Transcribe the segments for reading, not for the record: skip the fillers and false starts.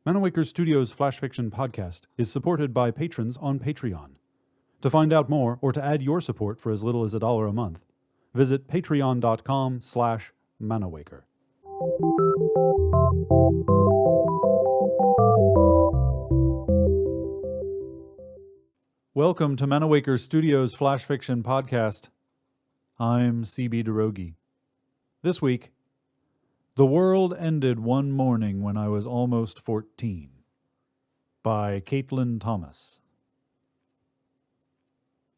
Manawaker Studios Flash Fiction Podcast is supported by patrons on Patreon. To find out more or to add your support for as little as $1 a month, visit patreon.com/Manawaker. Welcome to Manawaker Studios Flash Fiction Podcast. I'm CB Derogi. This week, The World Ended One Morning When I Was Almost 14 by Caitlin Thomas.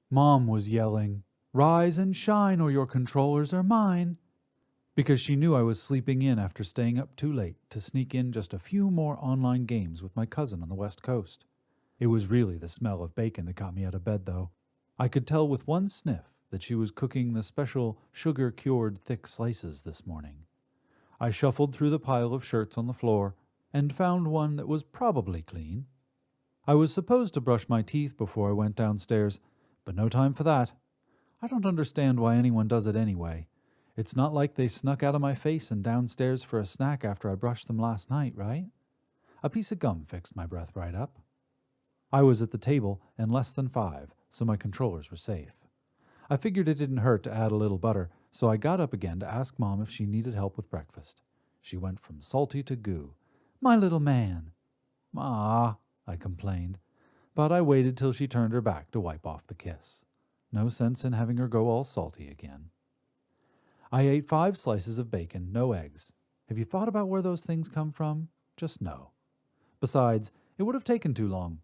Mom was yelling, "Rise and shine or your controllers are mine," because she knew I was sleeping in after staying up too late to sneak in just a few more online games with my cousin on the West Coast. It was really the smell of bacon that got me out of bed, though. I could tell with one sniff that she was cooking the special sugar-cured thick slices this morning. I shuffled through the pile of shirts on the floor and found one that was probably clean. I was supposed to brush my teeth before I went downstairs, but no time for that. I don't understand why anyone does it anyway. It's not like they snuck out of my face and downstairs for a snack after I brushed them last night, right? A piece of gum fixed my breath right up. I was at the table in less than 5, so my controllers were safe. I figured it didn't hurt to add a little butter, so I got up again to ask Mom if she needed help with breakfast. She went from salty to goo. "My little man." "Ma," I complained, but I waited till she turned her back to wipe off the kiss. No sense in having her go all salty again. I ate 5 slices of bacon, no eggs. Have you thought about where those things come from? Just no. Besides, it would have taken too long.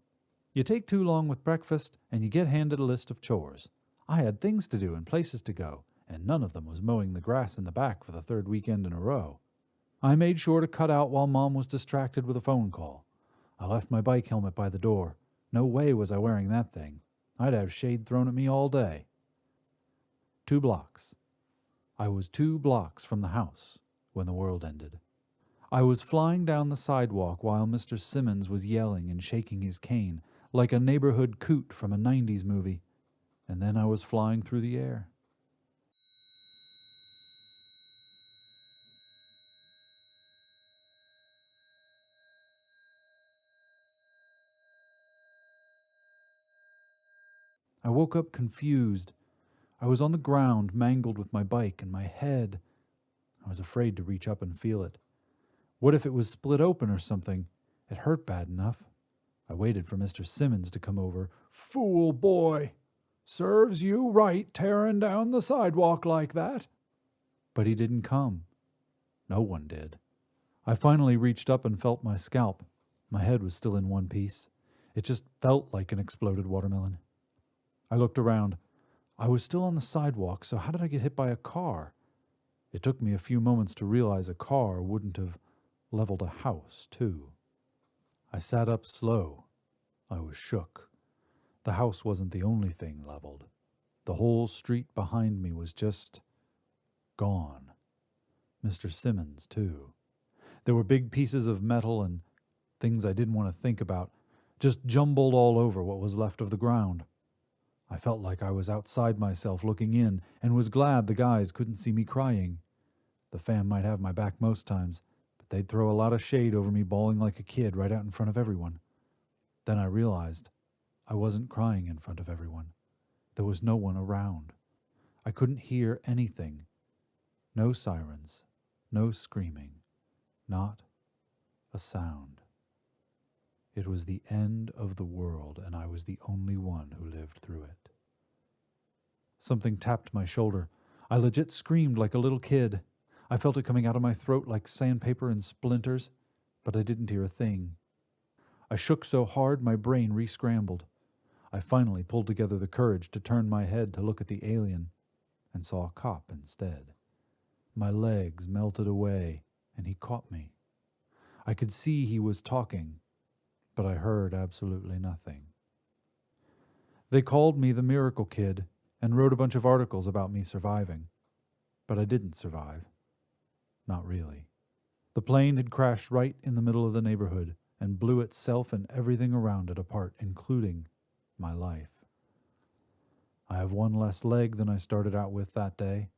You take too long with breakfast, and you get handed a list of chores. I had things to do and places to go, and none of them was mowing the grass in the back for the 3rd weekend in a row. I made sure to cut out while Mom was distracted with a phone call. I left my bike helmet by the door. No way was I wearing that thing. I'd have shade thrown at me all day. 2 blocks. I was 2 blocks from the house when the world ended. I was flying down the sidewalk while Mr. Simmons was yelling and shaking his cane like a neighborhood coot from a 90s movie. And then I was flying through the air. I woke up confused. I was on the ground, mangled with my bike and my head. I was afraid to reach up and feel it. What if it was split open or something? It hurt bad enough. I waited for Mr. Simmons to come over. "Fool boy! Serves you right tearing down the sidewalk like that." But he didn't come. No one did. I finally reached up and felt my scalp. My head was still in one piece. It just felt like an exploded watermelon. I looked around. I was still on the sidewalk, so how did I get hit by a car? It took me a few moments to realize a car wouldn't have leveled a house, too. I sat up slow. I was shook. The house wasn't the only thing leveled. The whole street behind me was just gone. Mr. Simmons, too. There were big pieces of metal and things I didn't want to think about, just jumbled all over what was left of the ground. I felt like I was outside myself looking in and was glad the guys couldn't see me crying. The fam might have my back most times, but they'd throw a lot of shade over me bawling like a kid right out in front of everyone. Then I realized I wasn't crying in front of everyone. There was no one around. I couldn't hear anything. No sirens, no screaming, not a sound. It was the end of the world, and I was the only one who lived through it. Something tapped my shoulder. I legit screamed like a little kid. I felt it coming out of my throat like sandpaper and splinters, but I didn't hear a thing. I shook so hard my brain re-scrambled. I finally pulled together the courage to turn my head to look at the alien, and saw a cop instead. My legs melted away, and he caught me. I could see he was talking, but I heard absolutely nothing. They called me the Miracle Kid and wrote a bunch of articles about me surviving. But I didn't survive. Not really. The plane had crashed right in the middle of the neighborhood and blew itself and everything around it apart, including my life. I have one less leg than I started out with that day,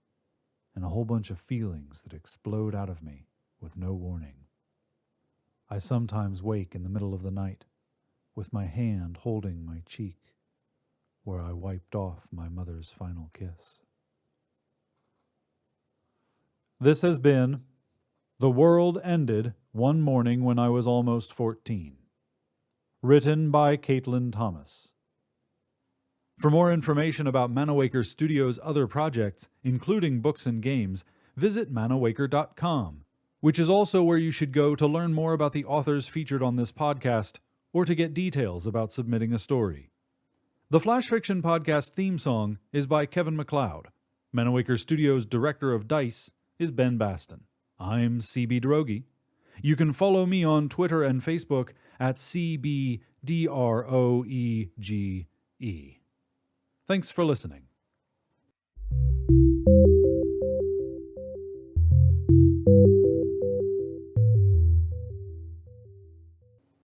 and a whole bunch of feelings that explode out of me with no warning. I sometimes wake in the middle of the night, with my hand holding my cheek, where I wiped off my mother's final kiss. This has been The World Ended One Morning When I Was Almost 14, written by Caitlin Thomas. For more information about Manawaker Studios' other projects, including books and games, visit manawaker.com, which is also where you should go to learn more about the authors featured on this podcast or to get details about submitting a story. The Flash Fiction Podcast theme song is by Kevin MacLeod. Manawaker Studios' director of DICE is Ben Baston. I'm CB Droege. You can follow me on Twitter and Facebook at CBDROEGE. Thanks for listening.